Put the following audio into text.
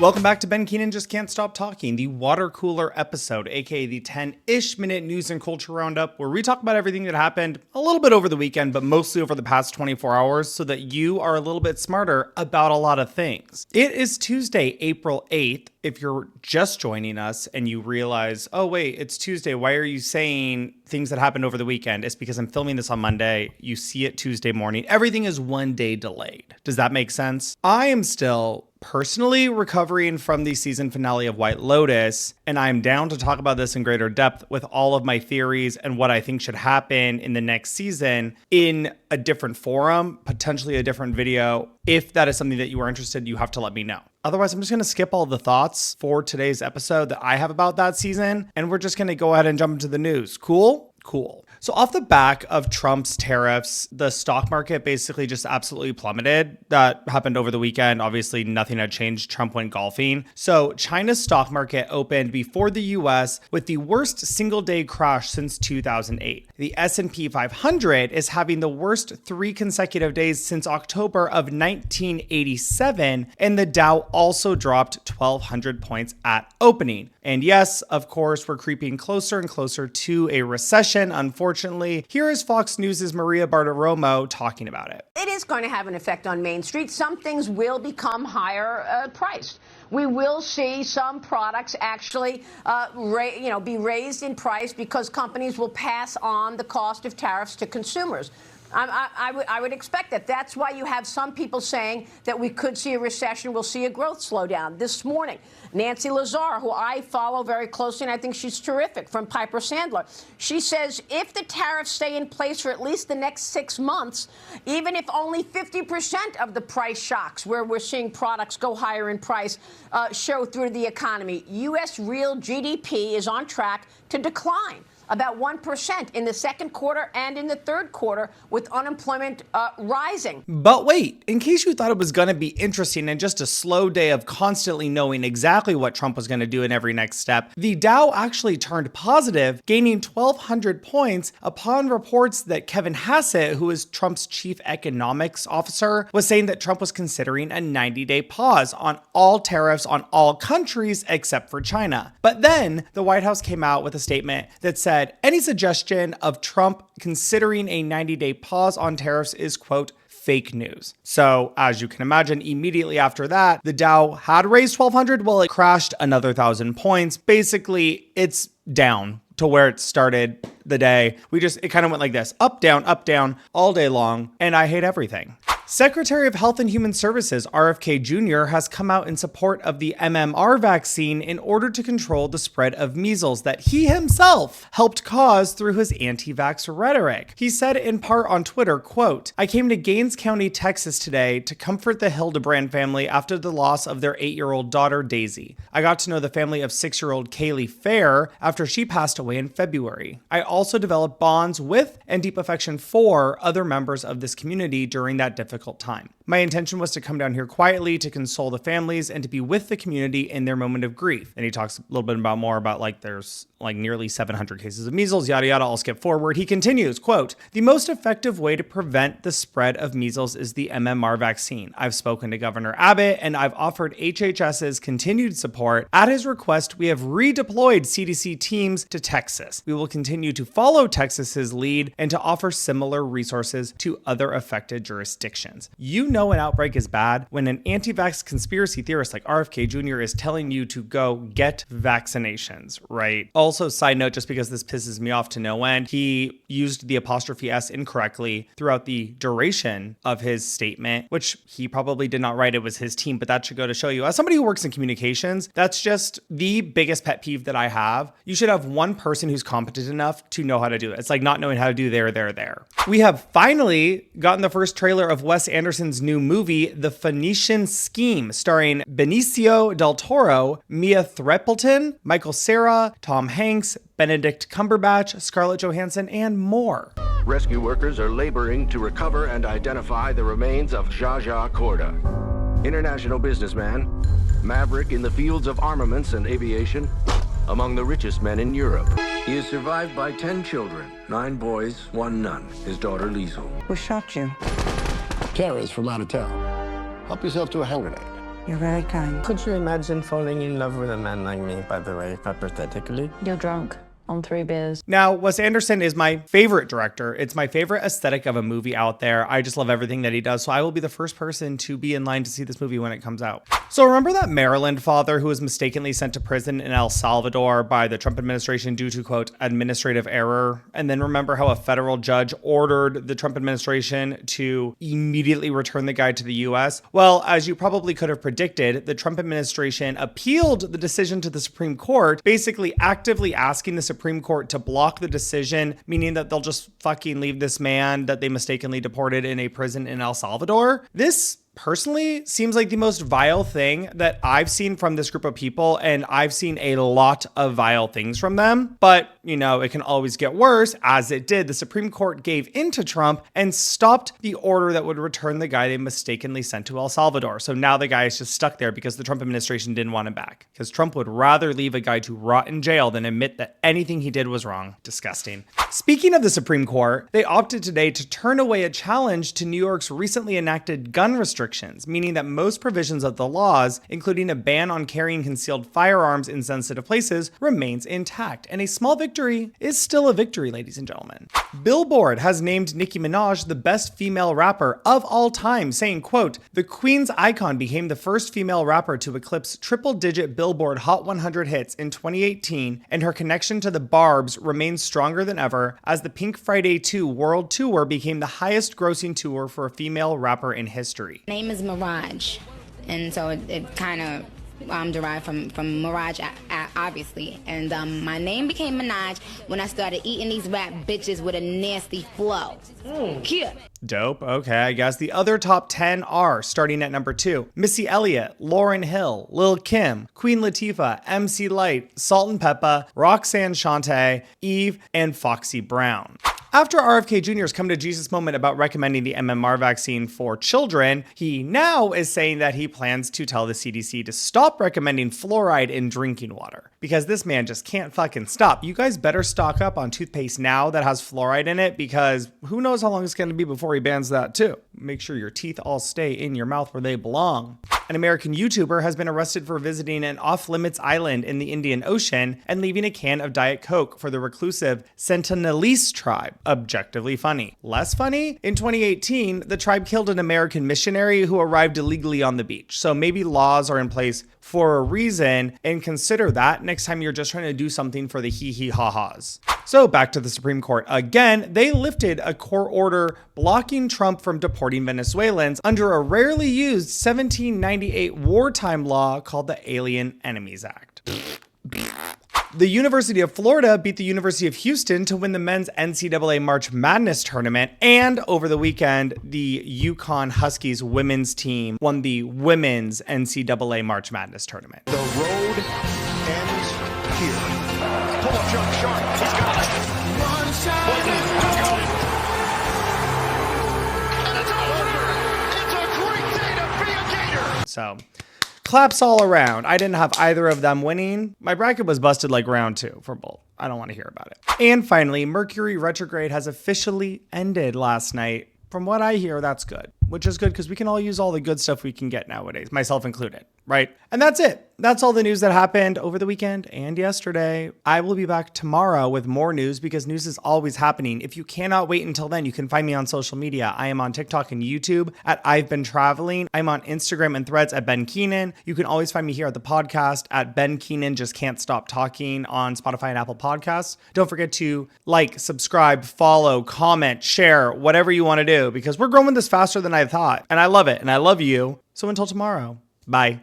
Welcome back to Ben Keenan Just Can't Stop Talking, the water cooler episode, aka the 10-ish minute news and culture roundup, where we talk about everything that happened a little bit over the weekend, but mostly over the past 24 hours, so that you are a little bit smarter about a lot of things. It is Tuesday, April 8th. If you're just joining us and you realize, oh wait, it's Tuesday, why are you saying things that happened over the weekend? It's because I'm filming this on Monday. You see it Tuesday morning. Everything is one day delayed. Does that make sense? I am still personally recovering from the season finale of White Lotus, and I'm down to talk about this in greater depth with all of my theories and what I think should happen in the next season in a different forum, potentially a different video. If that is something that you are interested, you have to let me know. Otherwise, I'm just going to skip all the thoughts for today's episode that I have about that season, and we're just going to go ahead and jump into the news. Cool? Cool. So off the back of Trump's tariffs, the stock market basically just absolutely plummeted. That happened over the weekend. Obviously, nothing had changed. Trump went golfing. So China's stock market opened before the US with the worst single-day crash since 2008. The S&P 500 is having the worst 3 consecutive days since October of 1987, and the Dow also dropped 1,200 points at opening. And yes, of course, we're creeping closer and closer to a recession, unfortunately. Here is Fox News' Maria Bartiromo talking about it. It is going to have an effect on Main Street. Some things will become higher priced. We will see some products actually be raised in price because companies will pass on the cost of tariffs to consumers. I would expect that. That's why you have some people saying that we could see a recession, we'll see a growth slowdown. This morning, Nancy Lazar, who I follow very closely, and I think she's terrific, from Piper Sandler, she says if the tariffs stay in place for at least the next 6 months, even if only 50% of the price shocks where we're seeing products go higher in price show through the economy, U.S. real GDP is on track to decline about 1% in the second quarter and in the third quarter, with unemployment rising. But wait, in case you thought it was going to be interesting and just a slow day of constantly knowing exactly what Trump was going to do in every next step, the Dow actually turned positive, gaining 1,200 points upon reports that Kevin Hassett, who is Trump's chief economics officer, was saying that Trump was considering a 90-day pause on all tariffs on all countries except for China. But then the White House came out with a statement that said, any suggestion of Trump considering a 90-day pause on tariffs is, quote, fake news. So as you can imagine, immediately after that, the Dow had raised 1,200. Well, it crashed another 1,000 points. Basically, it's down to where it started the day. It kind of went like this, up, down, all day long. And I hate everything. Secretary of Health and Human Services RFK Jr. has come out in support of the MMR vaccine in order to control the spread of measles that he himself helped cause through his anti-vax rhetoric. He said in part on Twitter, quote, I came to Gaines County, Texas today to comfort the Hildebrand family after the loss of their 8-year-old daughter, Daisy. I got to know the family of 6-year-old Kaylee Fair after she passed away in February. I also developed bonds with and deep affection for other members of this community during that difficult time. My intention was to come down here quietly to console the families and to be with the community in their moment of grief. And he talks a little bit more about there's nearly 700 cases of measles, yada, yada. I'll skip forward. He continues, quote, the most effective way to prevent the spread of measles is the MMR vaccine. I've spoken to Governor Abbott and I've offered HHS's continued support. At his request, we have redeployed CDC teams to Texas. We will continue to follow Texas's lead and to offer similar resources to other affected jurisdictions. You know an outbreak is bad when an anti-vax conspiracy theorist like RFK Jr. is telling you to go get vaccinations, right? Also, side note, just because this pisses me off to no end, he used the apostrophe S incorrectly throughout the duration of his statement, which he probably did not write. It was his team, but that should go to show you. As somebody who works in communications, that's just the biggest pet peeve that I have. You should have one person who's competent enough to know how to do it. It's like not knowing how to do there. We have finally gotten the first trailer of Wes Anderson's new movie, The PHOENICIAN Scheme, starring Benicio del Toro, Mia Threapleton, Michael Cera, Tom Hanks, Benedict Cumberbatch, Scarlett Johanson, and more. Rescue workers are laboring to recover and identify the remains of Jaja Corda, international businessman, maverick in the fields of armaments and aviation, among the richest men in Europe. He is survived by 10 children, 9 boys, 1 nun, his daughter Liesel. Who shot you? Tara's from out of town. Help yourself to a hand grenade. You're very kind. Could you imagine falling in love with a man like me, by the way, hypothetically? You're drunk on 3 beers. Now, Wes Anderson is my favorite director. It's my favorite aesthetic of a movie out there. I just love everything that he does. So I will be the first person to be in line to see this movie when it comes out. So remember that Maryland father who was mistakenly sent to prison in El Salvador by the Trump administration due to, quote, administrative error? And then remember how a federal judge ordered the Trump administration to immediately return the guy to the US? Well, as you probably could have predicted, the Trump administration appealed the decision to the Supreme Court, basically actively asking the Supreme Court to block the decision, meaning that they'll just fucking leave this man that they mistakenly deported in a prison in El Salvador. This personally seems like the most vile thing that I've seen from this group of people, and I've seen a lot of vile things from them. But, you know, it can always get worse, as it did. The Supreme Court gave in to Trump and stopped the order that would return the guy they mistakenly sent to El Salvador. So now the guy is just stuck there because the Trump administration didn't want him back. Because Trump would rather leave a guy to rot in jail than admit that anything he did was wrong. Disgusting. Speaking of the Supreme Court, they opted today to turn away a challenge to New York's recently enacted gun restrictions, meaning that most provisions of the laws, including a ban on carrying concealed firearms in sensitive places, remains intact. And a small victory is still a victory, ladies and gentlemen. Billboard has named Nicki Minaj the best female rapper of all time, saying, quote, "The Queen's icon became the first female rapper to eclipse triple-digit Billboard Hot 100 hits in 2018, and her connection to the Barbs remains stronger than ever as the Pink Friday 2 World Tour became the highest-grossing tour for a female rapper in history." Name is Mirage, and so it kind of derived from Mirage, obviously. And my name became Minaj when I started eating these rap bitches with a nasty flow. Cute. Dope. Okay, I guess the other top 10 are, starting at number 2, Missy Elliott, Lauryn Hill, Lil' Kim, Queen Latifah, MC Lyte, Salt and Peppa, Roxanne Shante, Eve, and Foxy Brown. After RFK Jr.'s come to Jesus moment about recommending the MMR vaccine for children, he now is saying that he plans to tell the CDC to stop recommending fluoride in drinking water. Because this man just can't fucking stop. You guys better stock up on toothpaste now that has fluoride in it, because who knows how long it's going to be before he bans that too. Make sure your teeth all stay in your mouth where they belong. An American YouTuber has been arrested for visiting an off-limits island in the Indian Ocean and leaving a can of Diet Coke for the reclusive Sentinelese tribe. Objectively funny. Less funny? In 2018, the tribe killed an American missionary who arrived illegally on the beach. So maybe laws are in place for a reason, and consider that next time you're just trying to do something for the hee-hee-ha-has. So back to the Supreme Court again. They lifted a court order blocking Trump from deporting Venezuelans under a rarely used 1798 wartime law called the Alien Enemies Act. The University of Florida beat the University of Houston to win the men's NCAA March Madness tournament. And over the weekend, the UConn Huskies women's team won the women's NCAA March Madness tournament. The road ends here. Pull-up jump shot. He's got it. One shot. And it's over. It's a great day to be a Gator. So, claps all around. I didn't have either of them winning. My bracket was busted like round 2 for both. I don't want to hear about it. And finally, Mercury retrograde has officially ended last night. From what I hear, that's good, which is good because we can all use all the good stuff we can get nowadays, myself included, right? And that's it. That's all the news that happened over the weekend and yesterday. I will be back tomorrow with more news because news is always happening. If you cannot wait until then, you can find me on social media. I am on TikTok and YouTube at I've Been Traveling. I'm on Instagram and Threads at Ben Keenan. You can always find me here at the podcast at Ben Keenan Just Can't Stop Talking on Spotify and Apple Podcasts. Don't forget to like, subscribe, follow, comment, share, whatever you want to do because we're growing this faster than I thought. And I love it. And I love you. So until tomorrow, bye.